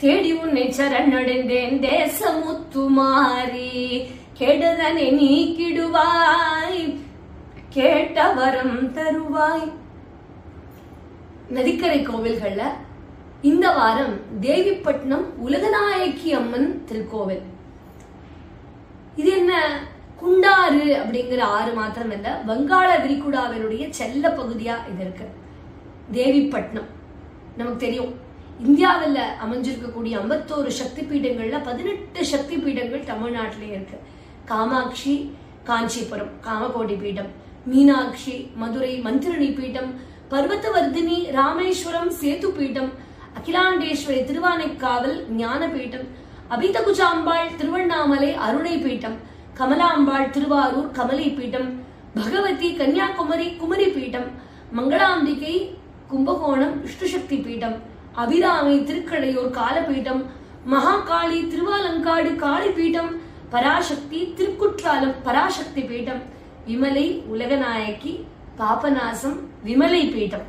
தேடி உன்னை சரணடைந்தேன் தேசமுத்துமாரி, கெடுதனை நீக்கிடுவாய், கேட்ட வரம் தருவாய். நதிக்கரை கோவில்கள்ல இந்த வாரம் தேவிப்பட்டினம் உலகநாயகி அம்மன் திருக்கோவில். இது என்ன, குண்டாறு அப்படிங்கிற ஆறு மாத்திரம் இல்ல, வங்காள விரிகுடாவினுடைய செல்ல பகுதியா இது இருக்கு. தேவிப்பட்டினம் நமக்கு தெரியும், இந்தியாவில் அமைஞ்சிருக்கக்கூடிய 51 சக்தி பீடங்கள்ல 18 சக்தி பீடங்கள் தமிழ்நாட்டிலே இருக்கு. காமாட்சி காஞ்சிபுரம் காமகோடி பீடம், மீனாட்சி மதுரை மந்திரணி பீடம், பர்வதவர்தினி ராமேஸ்வரம் சேது பீடம், அகிலாண்டேஸ்வரி திருவானைக்காவல் ஞான பீடம், அபிதகுஜாம்பாள் திருவண்ணாமலை அருணை பீடம், கமலாம்பாள் திருவாரூர் கமலை பீடம், பகவதி கன்னியாகுமரி குமரி பீடம், மங்களாம்பிகை கும்பகோணம் விஷ்ணுசக்தி பீடம், அபிராமி திருக்கடையூர் காலபீடம், மகாகாளி திருவாலங்காடு காளி பீடம், பராசக்தி திருக்குற்றாலம் பராசக்தி பீடம், விமலை உலகநாயகி பாபநாசம் விமலை பீடம்,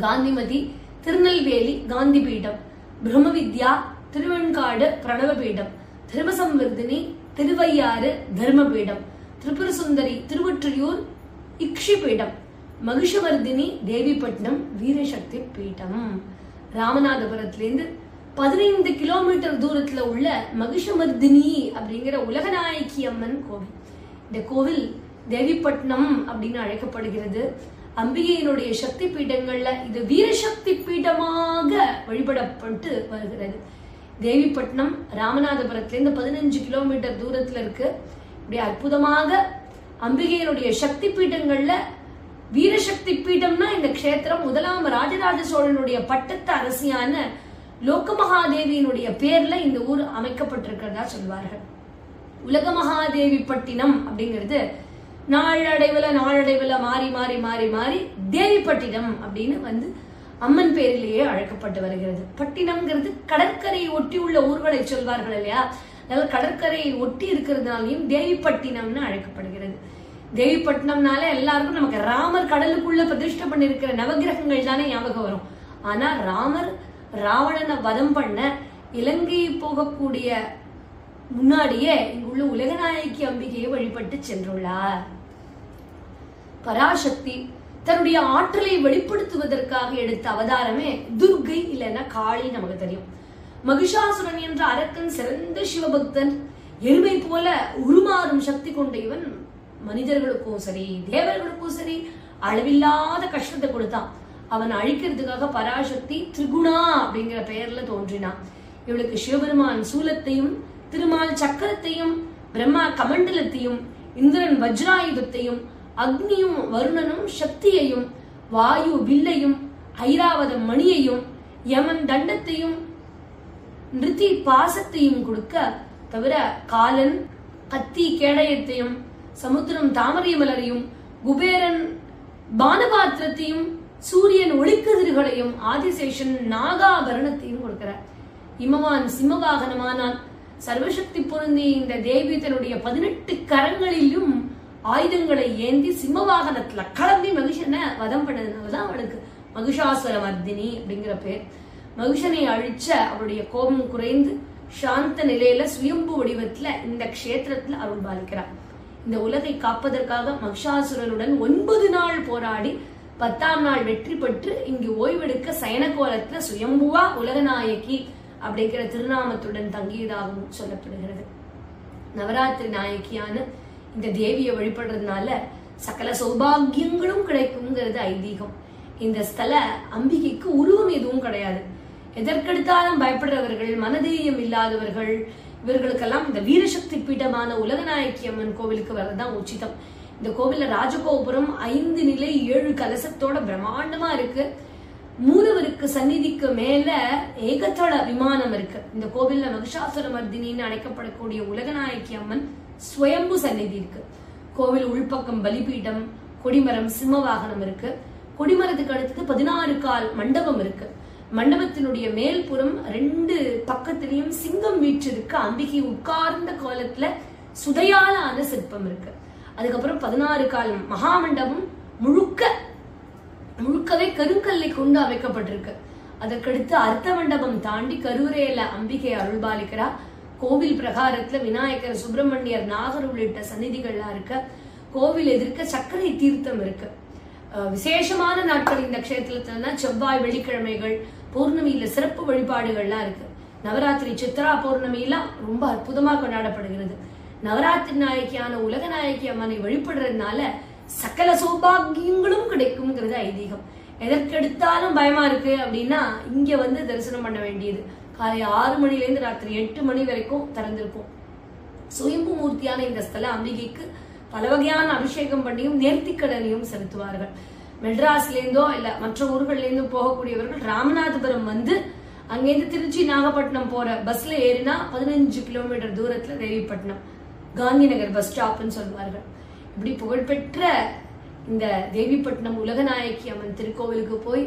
காந்திமதி திருநெல்வேலி காந்தி பீடம், பிரம்மவித்யா திருவெண்காடு பிரணவ பீடம், தர்மசம்வர்தினி திருவையாறு தர்ம பீடம், திரிபுர சுந்தரி திருவொற்றியூர் இக்ஷி பீடம், மகிஷவர்தினி தேவிப்பட்டினம் வீரசக்தி பீடம். ராமநாதபுரத்திலிருந்து 15 கிலோமீட்டர் தூரத்துல உள்ள மகிஷமர்தினி அப்படிங்கிற உலகநாயகி அம்மன் கோவில். இந்த கோவில் தேவிப்பட்டினம் அப்படின்னு அழைக்கப்படுகிறது. அம்பிகையினுடைய சக்தி பீடங்கள்ல இது வீரசக்தி பீடமாக வழிபடப்பட்டு வருகிறது. தேவிப்பட்டினம் ராமநாதபுரத்திலிருந்து 15 கிலோமீட்டர் தூரத்துல இருக்கு. இப்படி அற்புதமாக அம்பிகையினுடைய சக்தி பீடங்கள்ல வீரசக்தி பீடம்னா இந்த க்ஷேத்திரம் முதலாம் ராஜராஜ சோழனுடைய பட்டத்து அரசியான லோகமகாதேவியினுடைய பேர்ல இந்த ஊர் அமைக்கப்பட்டிருக்கிறதா சொல்வார்கள். உலகமகாதேவி பட்டினம் அப்படிங்கிறது நாளடைவுல மாறி மாறி மாறி மாறி தேவிப்பட்டினம் அப்படின்னு வந்து அம்மன் பேரிலேயே அழைக்கப்பட்டு வருகிறது. பட்டினம்ங்கிறது கடற்கரையை ஒட்டி உள்ள ஊர்களை சொல்வார்கள் இல்லையா, அதாவது கடற்கரையை ஒட்டி இருக்கிறதுனாலையும் தேவிப்பட்டினம்னு அழைக்கப்படுகிறது. தேவிப்பட்டினம்னால எல்லாருக்கும் நமக்கு ராமர் கடலுக்குள்ள பிரதிஷ்டை பண்ணிருக்கிற நவகிரகங்கள் தானே ஞாபகம் வரும். ஆனா ராமர் ராவணனை வதம் பண்ண இலங்கை போகக்கூடிய முன்னாடியே இங்குள்ள உலகநாயகி அம்பிகையை வழிபட்டு சென்றுள்ளார். பராசக்தி தன்னுடைய ஆற்றலை வெளிப்படுத்துவதற்காக எடுத்த அவதாரமே துர்கை இல்லைன்னா காளி நமக்கு தெரியும். மகிஷாசுரன் என்ற அரக்கன் சிறந்த சிவபக்தன், எருமை போல உருமாறும் சக்தி கொண்ட இவன் மனிதர்களுக்கும் சரி தேவர்களுக்கும் சரி அளவில்லாத கஷ்டத்தை கொடுத்தான். அவன் அழிக்கிறதுக்காக பராசக்தி திரிகுணா அப்படிங்கிற பெயர்ல தோன்றினான். இவளுக்கு சிவபெருமான் சூலத்தையும் திருமால் சக்கரத்தையும் பிரம்மா கமண்டலத்தையும் இந்திரன் வஜ்ராயுதத்தையும் அக்னியும் வருணனும் சக்தியையும் வாயு வில்லையும் ஐராவதம் மணியையும் யமன் தண்டத்தையும் நிருதி பாசத்தையும் கொடுக்க தவிர காலன் கத்தி கேடயத்தையும் சமுத்திரம் தாமரை மலரையும் குபேரன் பானபாத்திரத்தையும் சூரியன் ஒளிக்கதிர்களையும் ஆதிசேஷன் நாகாபரணத்தையும் கொடுக்கிறார். இமவான் சிம்மவாகனமானான். சர்வசக்தி பொருந்திய இந்த தேவி தன்னுடைய 18 கரங்களிலும் ஆயுதங்களை ஏந்தி சிம்மவாகனத்துல கிளம்பி மகிஷனை வதம் பண்ணதுனாலதான் அவளுக்கு மகிஷாசுர மர்தினி அப்படிங்கிற பேர். மகிஷனை அழிச்ச அவளுடைய கோபம் குறைந்து சாந்த நிலையில சுயம்பு வடிவத்துல இந்த க்ஷேத்திரத்துல அருள் பாலிக்கிறார். இந்த உலகை காப்பதற்காக மகிஷாசுரனுடன் 9 நாள் போராடி 10ஆம் நாள் வெற்றி பெற்று இங்கு ஓய்வெடுக்க சயன கோலத்துல சுயம்புவா உலகநாயகி அப்படிங்கிற திருநாமத்துடன் தங்கியதாகவும் சொல்லப்படுகிறது. நவராத்திரி நாயகியான இந்த தேவியை வழிபடுறதுனால சகல சௌபாகியங்களும் கிடைக்குங்கிறது ஐதீகம். இந்த ஸ்தல அம்பிகைக்கு உருவம் எதுவும் கிடையாது. எதற்கெடுத்தாலும் பயப்படுறவர்கள், மனதைரியம் இல்லாதவர்கள், இவர்களுக்கெல்லாம் இந்த வீரசக்தி பீடமான உலகநாயகி அம்மன் கோவிலுக்கு வர்றதுதான் உச்சிதம். இந்த கோவில்ல ராஜகோபுரம் 5 நிலை 7 கலசத்தோட பிரம்மாண்டமா இருக்கு. மூலவருக்கு சந்நிதிக்கு மேல ஏகத்தள விமானம் இருக்கு. இந்த கோவில்ல மகிஷாசுர மர்தினின்னு அழைக்கப்படக்கூடிய உலகநாயகி அம்மன் ஸ்வயம்பு சந்நிதி இருக்கு. கோவில் உள்பக்கம் பலிபீடம், கொடிமரம், சிம்ம வாகனம் இருக்கு. கொடிமரத்துக்கு அடுத்தது 16 கால் மண்டபம் இருக்கு. மண்டபத்தினுடைய மேல்புறம் 2 பக்கத்திலையும் சிங்கம் வீற்றிருக்கு. அம்பிகை உட்கார்ந்த கோலத்துல சுதையால ஆன சிற்பம் இருக்கு. அதுக்கப்புறம் 16 கால் மகாமண்டபம் முழுக்கவே கருங்கல்லை கொண்டு அமைக்கப்பட்டிருக்கு. அதற்கடுத்து அர்த்த மண்டபம் தாண்டி கருவறையில அம்பிகை அருள்பாலிக்கிறா. கோவில் பிரகாரத்துல விநாயகர், சுப்பிரமணியர், நாகர் உள்ளிட்ட சந்நிதிகள்லாம் இருக்க. கோவில் எதிர்க்க சர்க்கரை தீர்த்தம் இருக்கு. விசேஷமான நாட்கள் இந்த கஷேத்திரத்துல செவ்வாய், வெள்ளிக்கிழமைகள், பௌர்ணமியில சிறப்பு வழிபாடுகள்லாம் இருக்கு. நவராத்திரி, சித்ரா பௌர்ணமி எல்லாம் ரொம்ப அற்புதமா கொண்டாடப்படுகிறது. நவராத்திரி நாயகியான உலக நாயகி அம்மனை வழிபடுறதுனால சகல சௌபாகியங்களும் கிடைக்கும்ங்கிறது ஐதீகம். எதற்கெடுத்தாலும் பயமா இருக்கு அப்படின்னா இங்க வந்து தரிசனம் பண்ண வேண்டியது. காலை 6 மணிலேருந்து ராத்திரி 8 மணி வரைக்கும் திறந்திருக்கும். சுயம்பு மூர்த்தியான இந்த ஸ்தல அம்பிகைக்கு பல வகையான அபிஷேகம் பண்ணியும் நேர்த்திக்கடனையும் செலுத்துவார்கள். மெட்ராஸ்ல இருந்தோ இல்ல மற்ற ஊர்கள்ல இருந்தோ போகக்கூடியவர்கள் ராமநாதபுரம் வந்து அங்கேருந்து திருச்சி, நாகப்பட்டினம் போற பஸ்ல ஏறினா 15 கிலோமீட்டர் தூரத்துல தேவிப்பட்டினம், காந்தி நகர் பஸ் ஸ்டாப்னு சொல்வார்கள். இப்படி புகழ்பெற்ற இந்த தேவிப்பட்டினம் உலகநாயகி அம்மன் திருக்கோவிலுக்கு போய்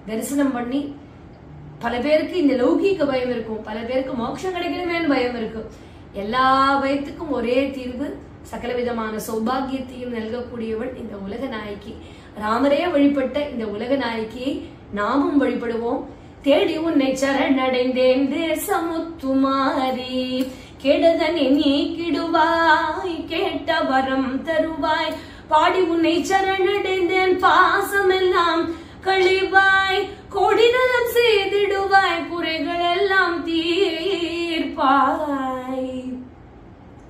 தரிசனம் பண்ணி, பல பேருக்கு இந்த லௌகீக பயம் இருக்கும், பல பேருக்கு மோட்சம் கிடைக்கணுமேனு பயம் இருக்கும். எல்லா பயத்துக்கும் ஒரே தீர்வு, சகல விதமான சௌபாகியத்தையும் நல்கக்கூடியவள் இந்த உலக நாயகி. ராமரே வழிபட்ட இந்த உலக நாயகியை நாமும் வழிபடுவோம். தேடி உன்னை சரணடைந்தேன் தேசமுத்துமாரி, கெடுதனை நீக்கிடுவாய், கேட்ட வரம் தருவாய், பாடி உன்னை சரணடைந்தேன் பாசமெல்லாம்